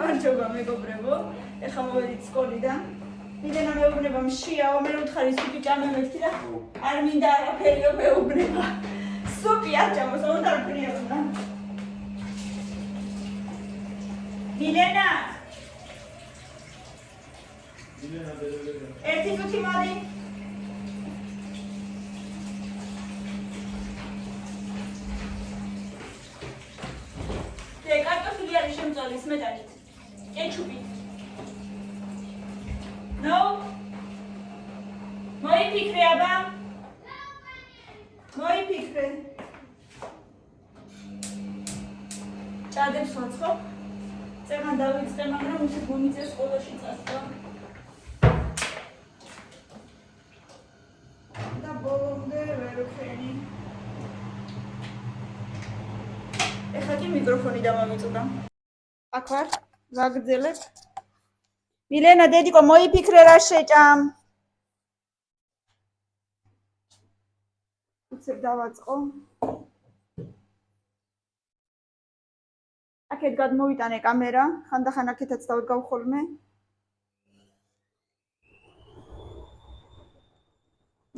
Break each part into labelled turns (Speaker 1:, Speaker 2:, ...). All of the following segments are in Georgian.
Speaker 1: გამარჯობა მეგობრებო. ეხლა მოვედით სკოლიდან. მიდენა მეუბნება მშიაო, მე ვთხარი სუპი ჭამემეთქი და არ მინდა არაფერიო მეუბნება. სუპი არ ჭამოს, უნდა რფრიებდა. მიდენა. ერთი წუთი მოდი. კარტოფილი არის შემწოლი სმეტანით. კეჩუპით. No? მოიფიქრე აბა. მოიფიქრე. ჭადებს ვაცხობ. წეგან დავიწყე, მაგრამ ისე გონიწეს სკოლაში წასვლა. და ბოლომდე ვერ ვხენი. ეხლა კი მიკროფონი დამამიწუდა. აქ ვარ, ვაგრძელებ. მილენა დედიკო მოიფიქრე რა შეჭამ. უცებ დავაწყო. აქეთ გადმოვიტანე კამერა, ხანდახან აქეთაც დავდგავ ხოლმე.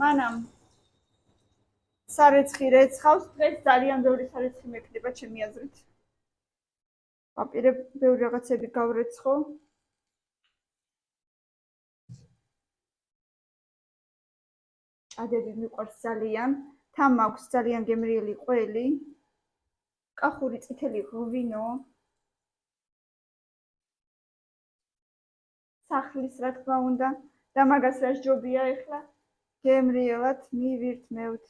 Speaker 1: მანამ სარეცხი რეცხავს, დღეს ძალიან ბევრი სარეცხი მექნება ჩემი აზრით. ვაპირებ ბევრი რაღაცები გავრეცხო. ჭადები მიყვარს ძალიან, თან მაქვს ძალიან გემრიელი ყველი, კახური წითელი ღვინო, სახლის რა თქმა უნდა და მაგას რა სჯობია ეხლა გემრიელად მივირთმევთ.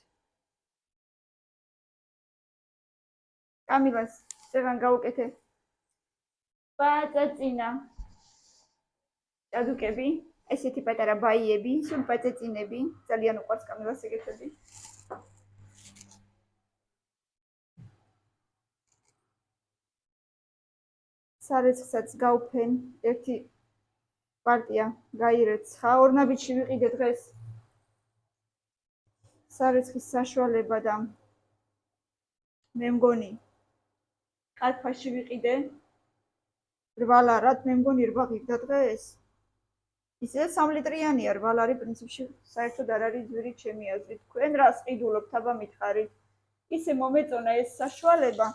Speaker 1: კამილას წეგან გავუკეთე. პაწაწინა. ჭადუკები. ესეთი პატარა ბაიები, სულ პაწეწინები, ძალიან უყვარს კამილას ეგეთები. სარეცხსაც გავფენ, ერთი პარტია გაირეცხა, ორნაბიჯში ვიყიდე დღეს. სარეცხის საშუალება და მე მგონი კალფაში ვიყიდე. რვალარად, მე მგონი 8 ღირდა დღეს. ისე 3 ლიტრიანია რვალარი პრინციპში საერთოდ არ არის ძვირი ჩემი აზრით. თქვენ რას ყიდულობთ, აბა მითხარით. ისე მომეწონა ეს საშუალება.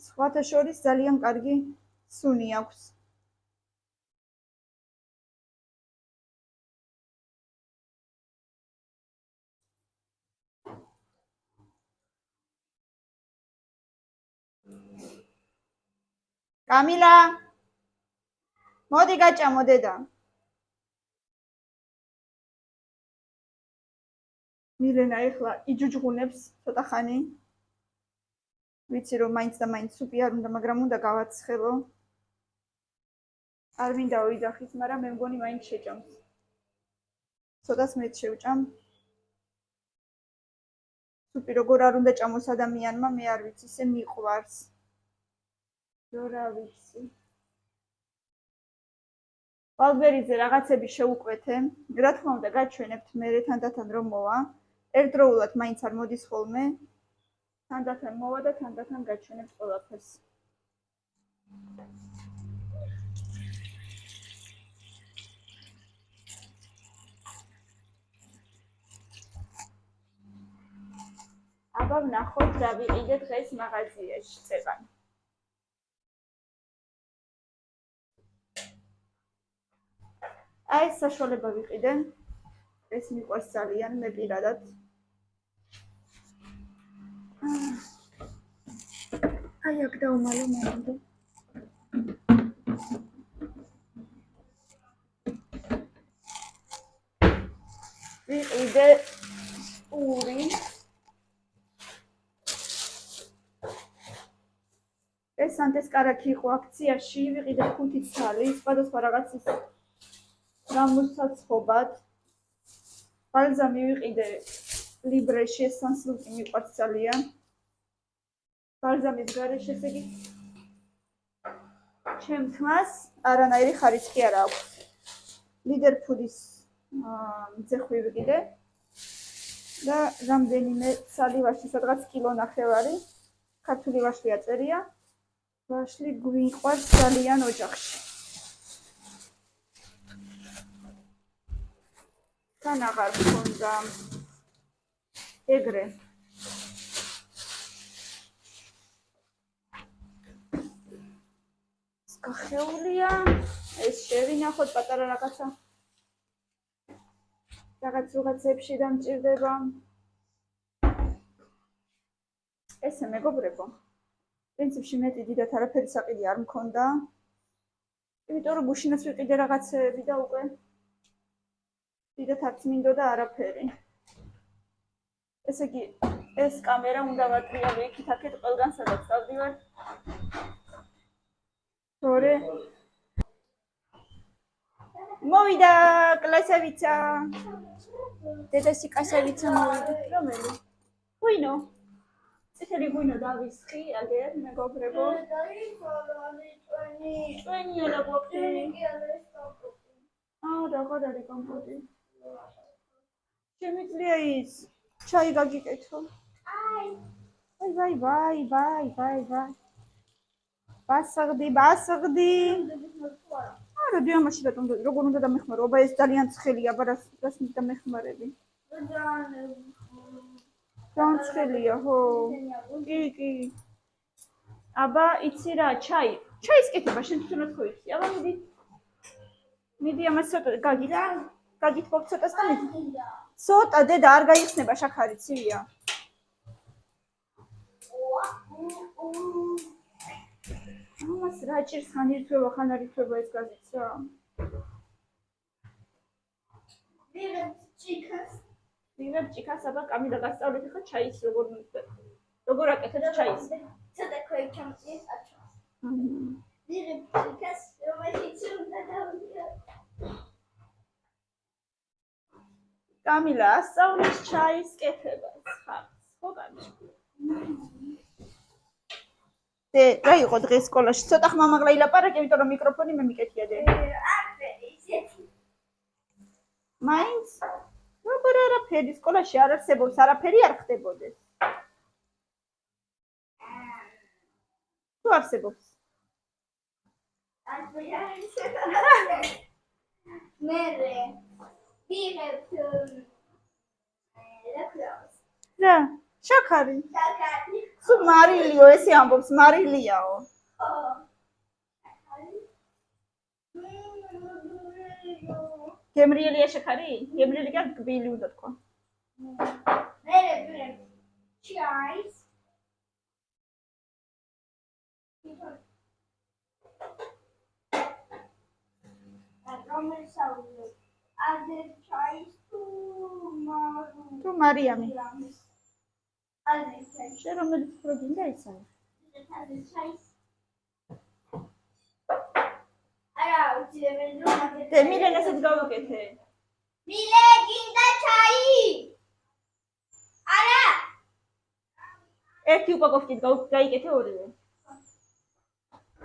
Speaker 1: სხვათა შორის ძალიან კარგი სუნი აქვს. კამილა მოდი გაჭამო დედა. მილენა ეხლა იჯუჯღუნებს ცოტა ხანი. ვიცი რომ მაინც და მაინც სუპი არ უნდა, მაგრამ უნდა გავაცხელო. არ მინდა ოიძახის, მაგრამ მე მგონი მაინც შეჭამს. ცოტას მეც შევჭამ. სუპი როგორ არ უნდა ჭამოს ადამიანმა, მე არ ვიცი, ისე მიყვარს. რა ვიცი. ვალბერიძე რაღაცები შეუკვეთე. რა თქმა უნდა გაჩვენებთ მერე თანდათან რომ მოვა. ერთდროულად მაინც არ მოდის ხოლმე. თანდათან მოვა და თანდათან გაჩვენებთ ყველაფერს. აბა ვნახოთ რა ვიყიდე დღეს მაღაზიაში წეგან. აი საშუალება ვიყიდე. ეს მიყვარს ძალიან, მე პირადად. აი აქ დავმალო მანდო. ვიყიდე პური. ეს სანტეს კარაქი იყო აქციაში, ვიყიდე 5 ცალი, სხვადასხვა რაღაცის გამოსაცხობად. ბალზამი ვიყიდე ლიბრეში, ეს სანსილკი მიყვარს ძალიან. ბალზამის გარეშე ესე იგი ჩემ თმას არანაირი ხარისხი არ აქვს. ლიდერ ფუდის მძეხვი ვიყიდე და რამდენიმე ცალი ვაშლი, სადღაც კილო ნახევარი. ქართული ვაშლი აწერია. ვაშლი გვიყვარს ძალიან ოჯახში. თან აღარ მქონდა ეგრე. გახეულია, ეს შევინახოთ პატარა რაღაცა. რაღაცებში დამჭირდება. ესე მეგობრებო. პრინციპში მეტი დიდად არაფერი საყიდი არ მქონდა. იმიტომ რომ გუშინაც ვიყიდე რაღაცეები და უკვე დიდად არც მინდოდა არაფერი. ესე იგი, ეს კამერა უნდა ვატრიალო იქით აქეთ ყველგან სადაც დავდივარ. თორე მოვიდა კლასევიცა. დედასი კლასევიცა მოვიდა. რომელი? ღვინო. წითელი ღვინო დავისხი, აგერ მეგობრებო. ჭვენი არა გვაქვს. რაღაც არის კომპოტი. შემიძლია ის ჩაი გაგიკეთო. ვაი. ბასაღდი. არა, დიამაში რატომ როგორ უნდა დამეხმარო? აბა ეს ძალიან ცხელია, აბა რას მინდა მეხმარები? ძალიან ცხელია, ხო. კი. აბა იცი რა, ჩაის კეთება შენ თვითონაც ხო იცი? აბა მიდი ამას ცოტა გაგითხოვ ცოტას და მიდი. ცოტა დედა არ გაიხსნება შაქარი, ცივია. ამას რა ჭირს ხან ირთვება, ხან არ ირთვება ეს გაზიც რა. ვიღებ ჭიქას, აბა კამილა გასწავლეთ ხა ჩაის როგორ აკეთებ ჩაის.
Speaker 2: ცოტა ქვევით ჩამწიეს აჩვენს. ვიღებ ჭიქას, რომელშიც უნდა დავდიო.
Speaker 1: კამილა ასწავლის ჩაის კეთებას, ხო კამილა. რა იყო დღეს სკოლაში? ცოტა ხმამაღლა ილაპარაკე, იმიტომ რომ მიკროფონი მე მიკეთია დე.
Speaker 2: არაფერი, ისეთი.
Speaker 1: მაინც? როგორ არაფერი, სკოლაში არ არსებობს, არაფერი არ ხდებოდეს. თუ არსებობს?
Speaker 2: მერე ვიღებთ
Speaker 1: რა? შაქარი. სუ მარილიო, ესე ამბობს, მარილიაო. გემრიელია შაქარი? გემრიელი კი არ ტკბილი უნდა თქვა.
Speaker 2: მერე ვიღებთ ჩაის. Other choice to
Speaker 1: თუ მარიამი.
Speaker 2: other choice.
Speaker 1: შენ რომელიც უფრო გინდა ისა?
Speaker 2: Other choice. არა, უცებენ რომ
Speaker 1: დე მილენასაც გავაკეთე.
Speaker 2: მილე გინდა ჩაი. არა.
Speaker 1: ერთი უპაკოვკით გაიკეთე ორივე.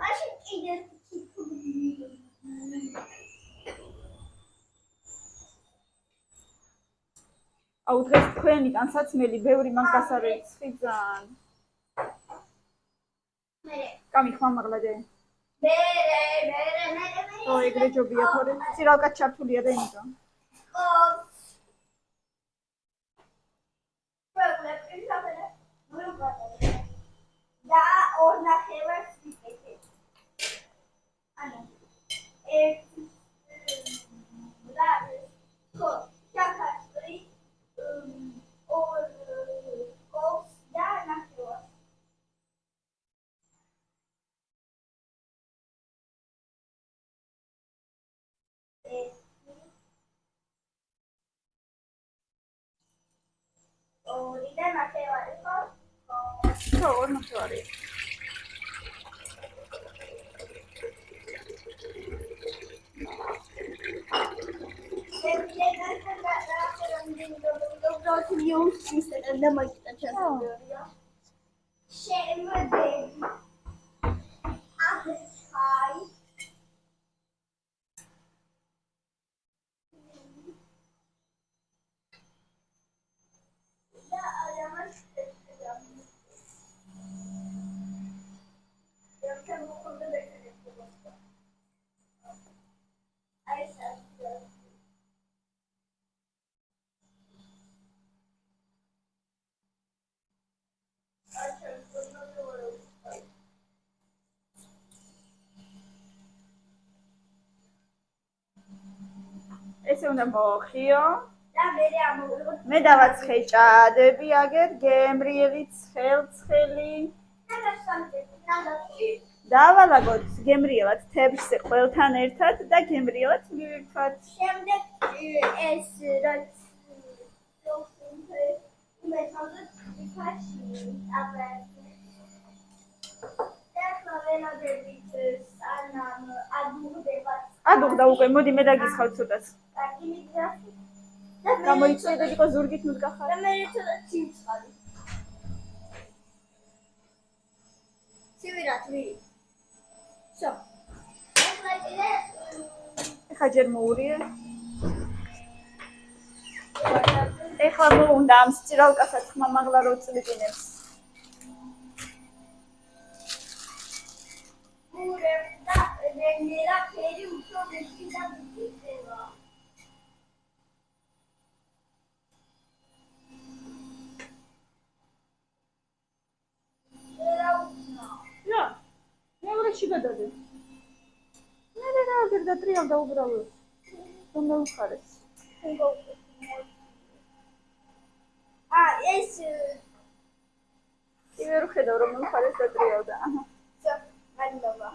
Speaker 2: მაშინ კიდე
Speaker 1: აუ დღეს თქვენი განსაცმელი ბევრი მაგას არ ეცხი ძალიან. კამი ხმამაღლა დე. ო ეგრე ჯობია თორე ცირალკაც ჩართულია და იმიტომ.
Speaker 2: და ორ ნახევარს ვიკეთებ. ანუ ერთი ხო, ჩაქარი ორ კობს და ნახევარს. ორი და ნახევარი ხო?
Speaker 1: ხო, ორ ნახევარი. ესე უნდა მოხიო.
Speaker 2: და მე ამოვიღოთ.
Speaker 1: მე დავაცხე ჭადები აგერ გემრიელი ცხელი. დავალაგოთ გემრიელად თებსზე ყველთან ერთად და გემრიელად მივირთვათ.
Speaker 2: შემდეგ ეს რაც უმეტყოდეთ ფაში
Speaker 1: ადუღდა უკვე, მოდი მე დაგისხავ ცოტას. გამოიწვიეთ იყო ზურგით მდგახარ.
Speaker 2: და მე ცოტა ცივწყალი. ცივი რა თვი. შო.
Speaker 1: ეხლა ჯერ მოურიე. ეხლა მოუნდა ამ სჭირალკასაც ხმამაღლა რო წვიდინებს.
Speaker 2: და რენერა ფერი უფრო მეტი და მიწება.
Speaker 1: რა? მეორეში გადადე. მე რა აღარ დატრიალდა უბრალოდ. რომ მეუხარეს.
Speaker 2: ეს
Speaker 1: კი ვერ ხედავ რომ მეუხარეს დატრიალდა. აჰა.
Speaker 2: განდობა.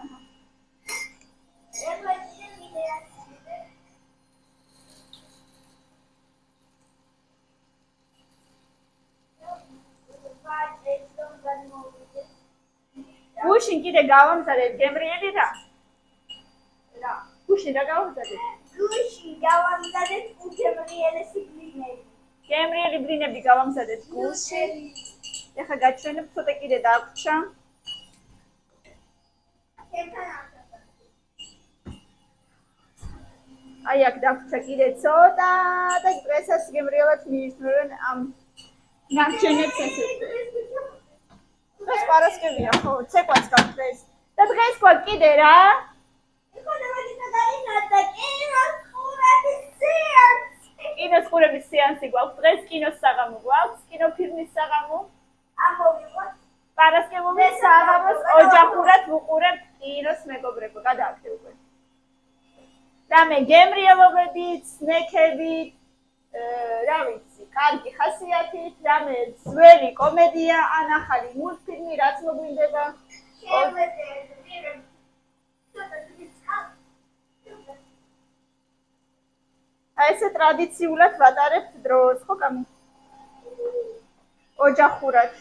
Speaker 1: გუშინ კიდე გავამზადეთ გემრიელი რა?
Speaker 2: რა?
Speaker 1: გუშინ რა გავამზადეთ?
Speaker 2: გუშინ გავამზადეთ უგემრიელესი ბლინები.
Speaker 1: გემრიელი ბლინები გავამზადეთ გუშინ. ეხლა გაჩვენებ ცოტა კიდე დაგვრჩა. აი აქ დაგვრჩა კიდე ცოტა და დღესაც გემრიელად მივისმევენ ამ ნარჩენებს ესე. ეს პარასკევია ხო, ცეკვაც გაქვს და დღეს ყვა კიდე რა? კინოს ყურების სეანსი გვაქვს, დღეს კინოს საღამო გვაქვს, კინოფილმის საღამო.
Speaker 2: ამოვიღოთ.
Speaker 1: პარასკევული საღამოს ოჯახურად ვუყურებთ კინოს მეგობრებო, გადააქცე უკვე. და მე გემრიელობებით, სნექებით, რა ვიცი, კარგი ხასიათით, რამე ძველი კომედია, ან ახალი მულტფილმი, რაც მოგვინდება. აი ესე ტრადიციულად ვატარებთ დროს, ხო კამი? ოჯახურად.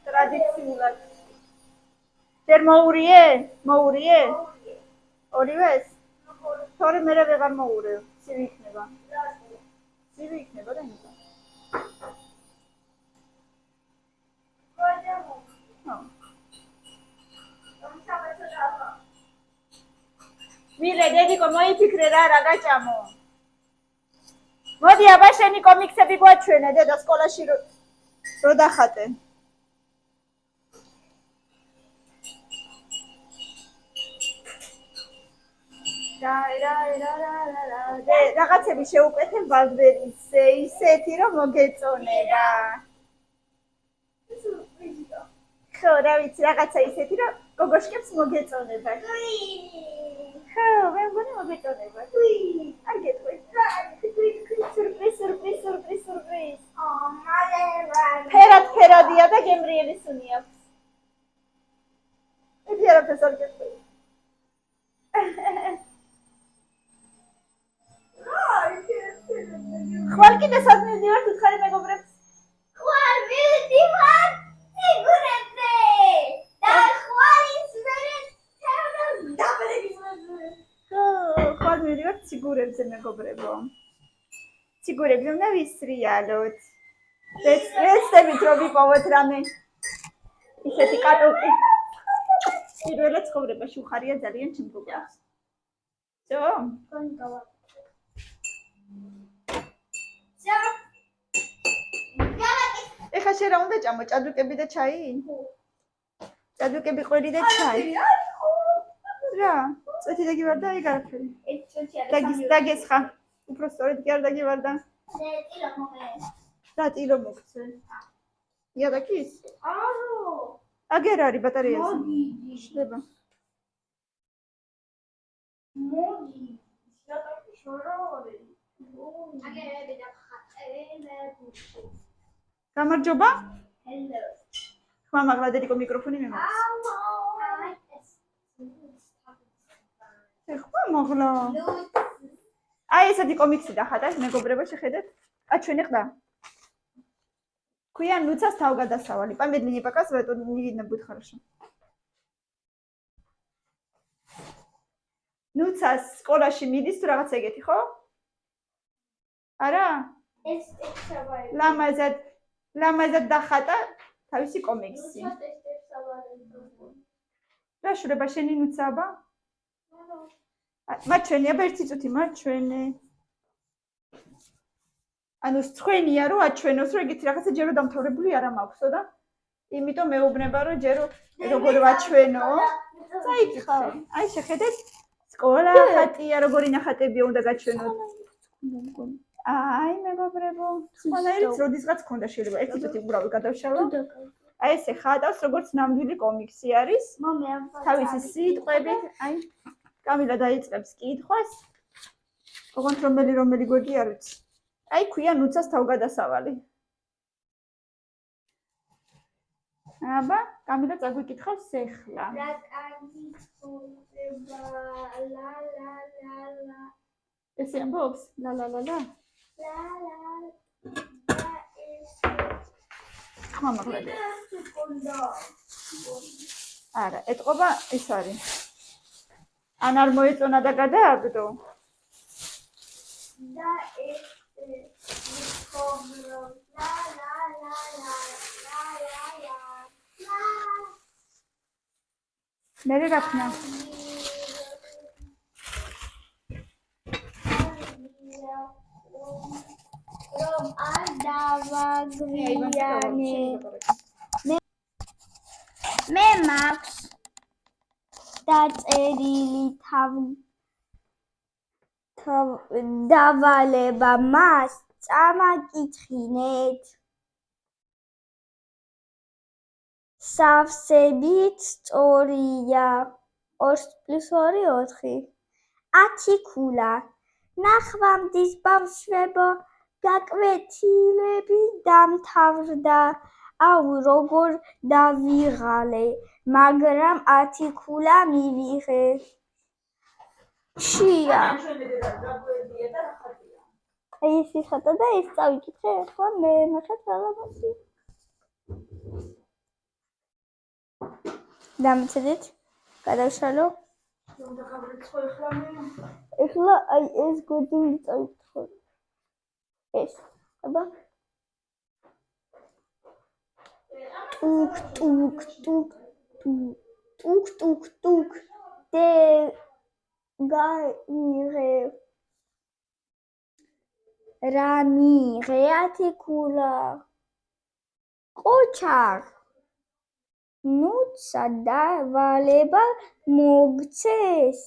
Speaker 1: ტრადიციულად. ჯერ მოურიე? მოურიე? ორივეს? თორე მე ვეღარ მოურევ, ცივი იქნება. ცივი იქნება და ნება. მირე, დედიკო, მოიფიქრე რა გაჭამო. მოდი აბა შენი კომიქსები გვაჩვენე, დედა სკოლაში რო დახატე. რაღაცები შეუკეთებ ბალდბერისზე, ისეთი რომ მოგეწონება. ხო, რა ვიცი, რაღაცა ისეთი რომ გოგოშკებს მოგეწონება. ხო, მე მგონი მოგეწონება. არ გეტყვი. სურპრიზ. ფერადია და გემრიელი სუნი აქვს. ედი არაფერს არ გეტყვი. ხვალ კიდე სად მივდივართ უთხარი მეგობრებს?
Speaker 2: ხვალ მივდივართ სიგურებზე და ხვალის მერე დაბრების მერე.
Speaker 1: ხო, ხვალ მივდივართ სიგურებზე მეგობრებო. სიგურებზე უნდა ვისრიალოთ. ვეცდებით რომ ვიპოვოთ რამე ისეთი კატოკი. პირველად ცხოვრებაში უხარია ძალიან ჩემთუგავს. ძო?
Speaker 2: კონკავა.
Speaker 1: ეხლა შენ რა უნდა ჭამო? ჭადუკები და ჩაი? ჭადუკები, ყვერი და ჩაი. რა? წვეთი დაგივარდა ეგ არაფერი. დაგესხა. უფრო სწორედ კი არ დაგივარდა.
Speaker 2: ტილო მოგე.
Speaker 1: და ტილო მოგცე. იადაკის?
Speaker 2: არო.
Speaker 1: აგერ არის ბატარეაზე.
Speaker 2: მოდი.
Speaker 1: შლება.
Speaker 2: მოდი. იადაკი შორორი.
Speaker 1: გამარჯობა.
Speaker 2: Hello.
Speaker 1: ხმა მაგლადერიკო მიკროფონი მე მაქვს. ხმა მაგლა. აი ესეთი კომიქსი დახატა, მეგობრებო, შეხედეთ. ჩვენი ხდა. ქვია ნუცას თავგადასავალი. Помедленнее показывай, то не видно будет хорошо. ნუცას სკოლაში მიდის თუ რაღაც ეგეთი, ხო? არა?
Speaker 2: ეს ექსავარი.
Speaker 1: ლამაზად დახატა თავისი კომიქსი. რა შურება შენი ნუცაბა? მაჩვენია ერთი წუთი, მაჩვენე. ანუ სწვენია რომ აჩვენოს, რომ ეგეთი რაღაცა ჯერო დამთავრებული არ მაქვსო და იმიტომ მეუბნება რომ ჯერო როგორ ვაჩვენო. წაიკითხე. აი შეხედეთ სკოლა ხატია, როგორი ნახატებია უნდა გაჩვენოთ. აი მეგობრებო, ყველაერიც როდისღაც ქონდა შეიძლება ერთი წუთი უბრალოდ გადავშალო. აი ესე ხატავს როგორც ნამდვილი კომიქსი არის. თავისი სიტყვებით, აი კამილა დაიწყებს კითხვას. ოღონდ რომელი გვერდი არ ვიცი. აი ქვია ნუცას თავგადასავალი. აბა, კამილა წაგვიკითხავს ახლა.
Speaker 2: რა კარგი ცხოვრება, ლა ლა ლა ლა.
Speaker 1: ესე ამბობს? ლა ლა ლა ლა.
Speaker 2: ლა ლა.
Speaker 1: ხმა მაგლები. არა, ეთყობა ის არის. ან არ მოეწონა და გადააგდო.
Speaker 2: და ეს ხომრო. ლა ლა ლა ლა. ლა ლა ლა.
Speaker 1: მე რა ხნა?
Speaker 2: რომ არ დავაგვიანე. მე მაქვს დაწერილი დავალება მას წამაკითხინეთ. სავსებით სწორია. 2+2 4. ათიქულა. ნახვამდის ბავშვებო, გაკვეთილები დამთავრდა. აუ როგორ დავიღალე, მაგრამ ათიქულა მივიღე. შია. ეს იხატა და ეს წავიკითხე, ხო მე ნახეთ რაღაცი. დამცედით, გადავშალო. ეხლა აი ეს გვერდილი წავიკითხე. ეს, აბა. ტუკ ტუკ ტუკ ტუკ ტუკ ტუკ დე გაიღე. რა მიიღე ათიქულა? ყოჩაღ. ნუცა დავალება მოგცეს.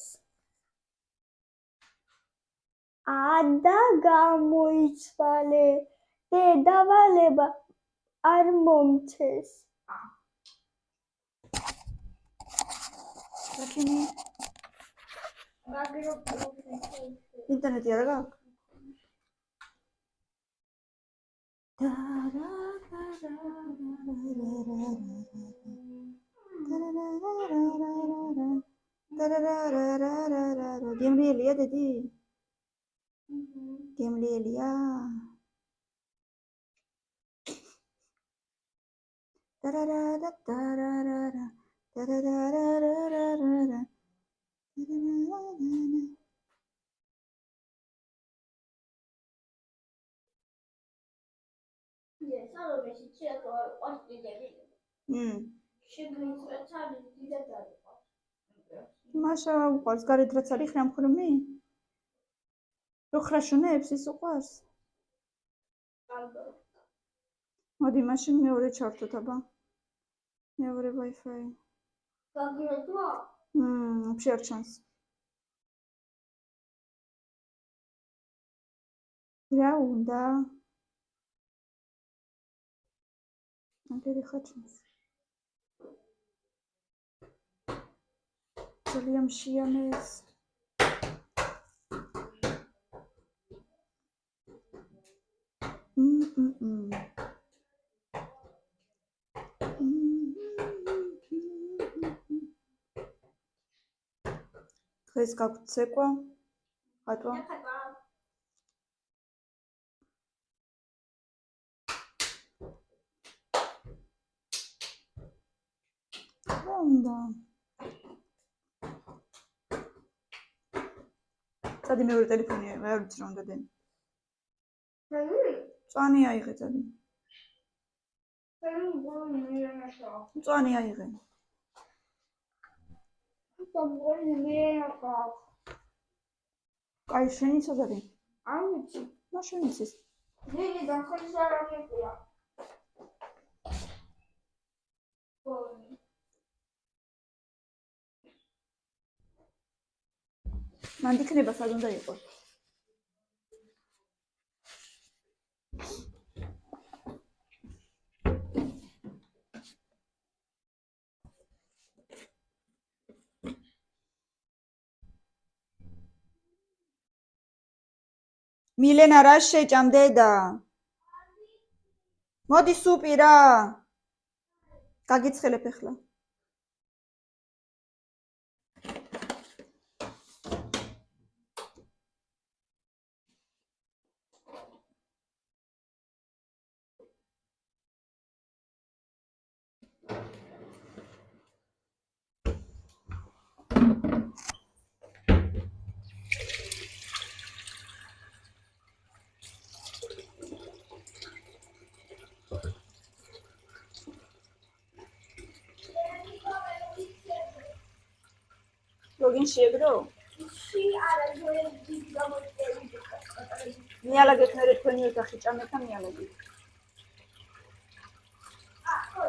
Speaker 2: ადა გამოიცვალე. დე დავალება არ მომცეს.
Speaker 1: ლაკინი ინტერნეტი არ გაქვს? გემრიელია დედი? გემრიელია?
Speaker 2: სალომეში ჩიატო არ ყავს დიდები. შეგიძლიათ არის დიდად არ ყავს.
Speaker 1: მაშა უყარს გარეთ რაც არის ხრამხრმი? რო ხრაშუნებს ის უყარს? მოდი მაშინ მეორე ჩართოთ აბა. მეორე Wi-Fi.
Speaker 2: გაგიოდვა?
Speaker 1: вообще არ ჩანს. რა უნდა? ანდერი ხაჩანს. ძალიან შეამეს. დღეს გაქვთ ცეკვა? ხატვა? უნდა. წადი მეორე ტელეფონი, არ ვიცი რა უნდა დენ. წვანი აიღე წადი. წვანი აიღე. კაი შენი სად არის?
Speaker 2: არ ვიცი.
Speaker 1: მაშინ იცის.
Speaker 2: დიდი განხილვის არ აღიქვია.
Speaker 1: მან იქნება სად უნდა იყოს? მილენა რა შეჭამდედა? მოდი სუპი რა. გაგიცხელებ ახლა. Login შეეგრო?
Speaker 2: არა, დიდი გამოწევი.
Speaker 1: მიალაგეთ მე თქვენი ოთახი ჭამეთ და მიალაგეთ.
Speaker 2: ხო,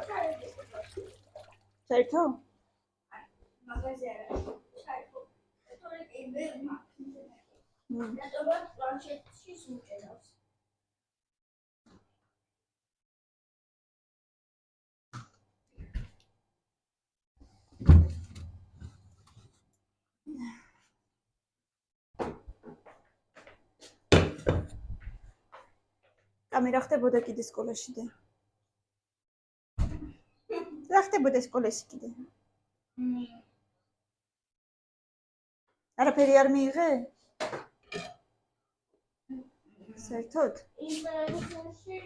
Speaker 1: საერთო?
Speaker 2: მაგაზე არა. საერთო. თორე კი ვერ მაქვს. რატომ პლანშეტში სუჭერავს?
Speaker 1: კამერა ხდებოდა კიდე სკოლაში და. რა ხდებოდა სკოლაში კიდე? არაფერი არ მიიღე? საერთოდ?
Speaker 2: ინტერნეტში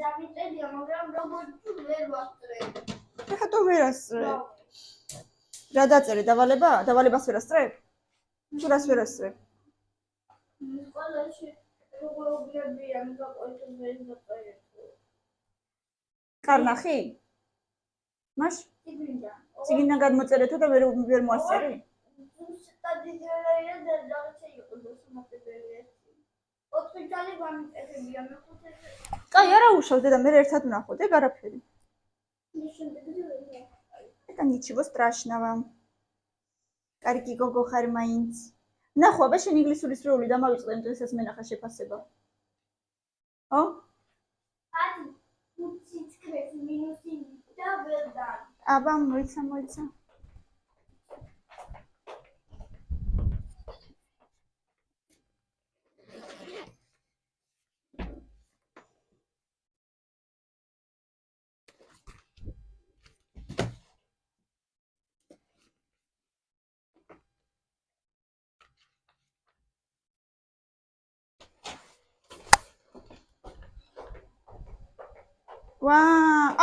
Speaker 2: დავიწერია, მაგრამ როგორც ვერ ვასწრებ.
Speaker 1: ხატო ვერ ასწრებ. რა დაწერე დავალება? დავალებას ვერ ასწრებ? თუ რას ვერ ასწრებ?
Speaker 2: სკოლაში როგორია მოგაყვეთ ვერ დაწერეთ.
Speaker 1: კარნახი? მაშ? ციგნიდან გადმოწერეთო და ვერ მოასწრე?
Speaker 2: სტატისტიკა და რაღაცა იყო მოსამართებელი. 4 წელი გამიწევია მეხუთე.
Speaker 1: კაი, არა უშავს დედა, მე ერთად ვნახოთ, ეგ არაფერი. Это ничего страшного. კარგი გოგო ხარ მაინც. ნახო, აბა შენ ინგლისურის როლი დამავიწყდე, დღესაც მენახა შეფასება. ო?
Speaker 2: ათი 5 ცხრეს მინუსი და ველდან.
Speaker 1: აბა მოიცა. ვა,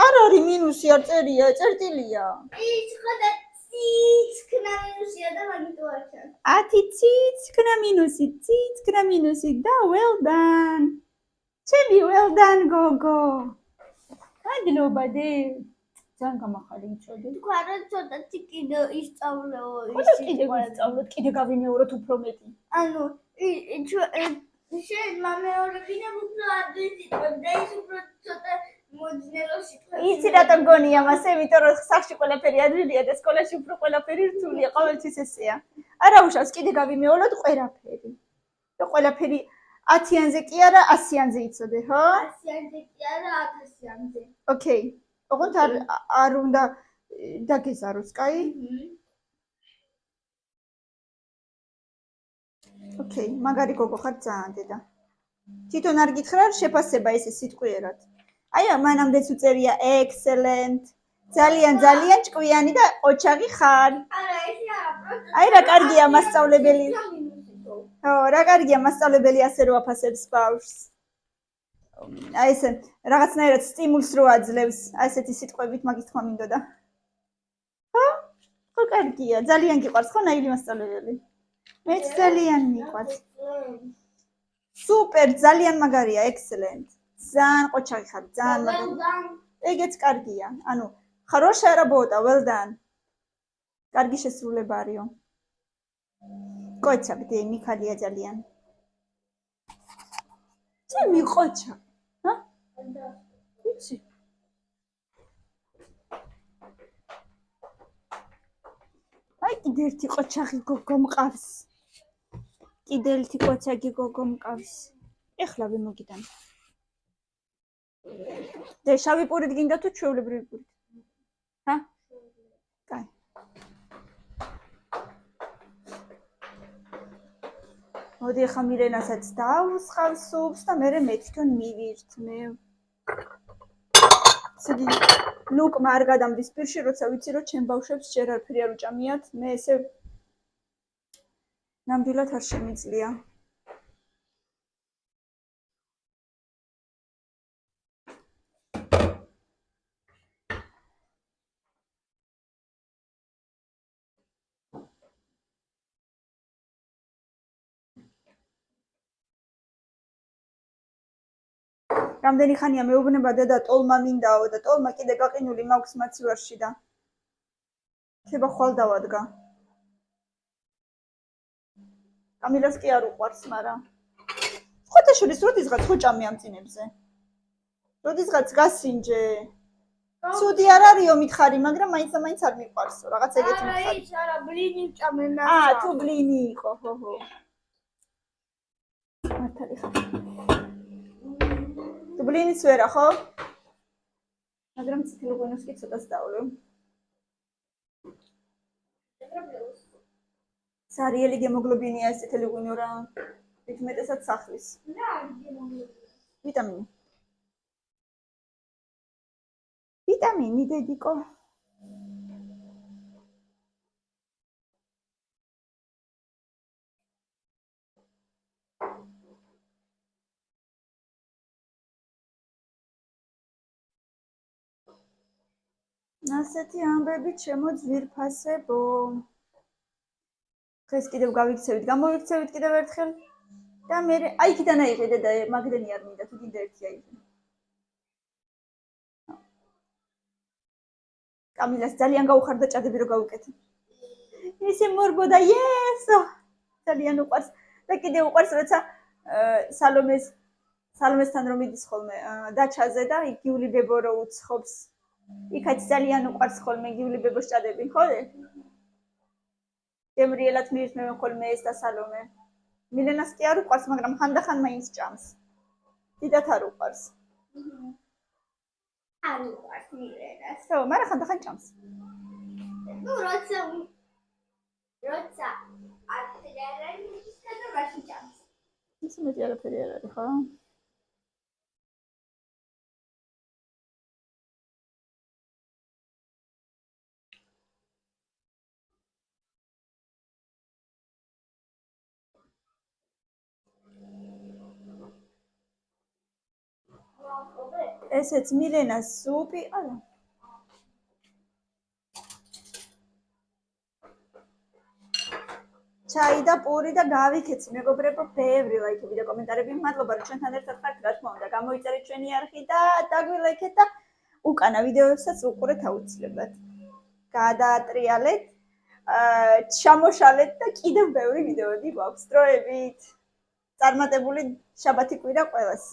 Speaker 1: არ არის მინუსი, არ წერია, წერტილია.
Speaker 2: ის ხოდა ციცქნა მინუსია და მაგიტო არ ჩანს.
Speaker 1: 10 ციცქნა მინუსი და well done. ჩემი well done გოგო. მადლობა დე. ძალიან გამახალი იცოდი.
Speaker 2: თქვა რა ცოტათი კიდე ისწავლეო
Speaker 1: ხოდა კიდე ვისწავლოთ, კიდე გავიმეოროთ უფრო მეტი.
Speaker 2: ანუ შენ მამეორებინა უფრო ადვილი და ის უფრო ცოტა მოძნელო სიტყვა.
Speaker 1: იცი რატომ გონია მას, იმიტომ რომ სახში ყველაფერი ადვილია და სკოლაში უფრო ყველაფერი რთულია, ყოველთვის ესეა. არა უშავს, კიდე გავიმეოროთ ყველაფერი. და ყველაფერი 10-იანზე კი არა, 100-იანზე იცოდე, ხო?
Speaker 2: 100-იანზე კი არა, 1000-იანზე.
Speaker 1: ოკეი. ოღონდ არ უნდა დაგეზაროს, კაი? ოკეი, მაგარი გოგო ხარ ძალიან დედა. თვითონ არ გითხრა შეფასება ესე სიტყვიერად. აი მანამდეც უწერია excellent. ძალიან ჭკვიანი და ოჩაღი ხარ.
Speaker 2: არა, ესე არა, პროცესი.
Speaker 1: აი რა კარგია მასწავლებელი. ხო, რა კარგია მასწავლებელი ასე რო აფასებს ბავშვს. აი ესე რაღაცნაირად სტიმულს რო აძლევს, აი ესეთი სიტყვებით მაგის თქმა მინდოდა. ხო, კარგია, ძალიან გიყვარს ხო ნაილი მასწავლებელი? მეც ძალიან მიყვარს. სუპერ, ძალიან მაგარია, excellent. ძალიან ყოჩაღი ხარ, ძალიან მაგარია. ეგეც კარგია. ანუ хорошая работа, well done. კარგი შესრულება არისო. ყოჩა, ბდი, მიხალია ძალიან. ჩემი ყოჩა. ჰა? ვიცი. აი კიდე ერთი ყოჩაღი გოგო მყავს. კიდე ერთი ყოჩაღი გოგო მყავს. ეხლა ვიმოგიდან. და შავი პურით გინდა თუ ჩვეულებრივი პურით? ჰა? კაი. მოდი ახლა მირენასაც დავსხავ სუპს და მერე მე თვითონ მივირთმევ. სიგი ლუკმა არ გადამდის პირში, როცა ვიცი რომ ჩემ ბავშვებს ჯერ არაფერი არ უჭამიათ, მე ესე ნამდვილად არ შემიძლია. რამდენი ხანია მეუბნება დედა ტოლმა მინდაო და ტოლმა კიდე გაყინული მაქვს მაცივარში და ხება ხვალ დავადგა. კამილას კი არ უყვარს, მაგრამ ხოთაშორის როდისღაც ხო ჭამე ამ წინებზე. როდისღაც გასინჯე. ცუდი არ არისო მითხარი, მაგრამ მაინც არ მიყვარსო, რაღაც ეგეთი მითხარი.
Speaker 2: არა, ბლინი ჭამე და.
Speaker 1: თუ ბლინი იყო, ხო. მართალი ხარ. თუ ბლინიც ვერა, ხო? მაგრამ წითელ ღვინოს კი ცოტას დავვლევ. სარიელი გემოგლობინია ეს წითელი ღვინო რა. იქ მეტესად სახლის.
Speaker 2: რა გემოგლობინია?
Speaker 1: ვიტამინი. ვიტამინი დედიკო. ასეთი ამბები ჩემო ძვირფასებო. დღეს კიდევ გავიქცევით, გამოვიქცევით კიდევ ერთხელ და მე აი იქიდან აიღე და მაგდენი არ მინდა თუ კიდე ერთი აიღე. კამილას ძალიან გაუხარდა ჭადები რო გავუკეთე. ისე მორბოდა, იესო! ძალიან უყვარს და კიდე უყვარს როცა სალომესთან რომ მიდის ხოლმე დაჩაზე და იგიული ბებო რო უცხობს. იქაც ძალიან უყვარს ხოლმე იგიული ბებოს ჭადები, ხო? გემრიელად მიიჩნევენ ხოლმე ეს და სალომე. მილენას კი არ უყვარს, მაგრამ ხანდახან მაინც ჭამს. დიდათ არ უყვარს.
Speaker 2: არ უყვარს მილენას.
Speaker 1: ხო, მაგრამ ხანდახან ჭამს.
Speaker 2: ნუ როცა არაფერი არ არის, და მაშინ ჭამს.
Speaker 1: ისე მეტი არაფერი არ არის, ხო? ესეც მილენას სუპი, არა. ჩაი და პური და გავიქეცი, მეგობრებო, ბევრი ლაიქები და კომენტარები. მადლობა რომ ჩვენთან ერთად ხართ, რა თქმა უნდა, გამოიწერეთ ჩვენი არხი და დაგვილაიქეთ და უკანა ვიდეოებსაც უყურეთ აუცილებლად. გადაატრიალეთ, ჩამოშალეთ და კიდევ ბევრი ვიდეოები გვაქვს. დროებით წარმატებული შაბათი კვირა ყველას.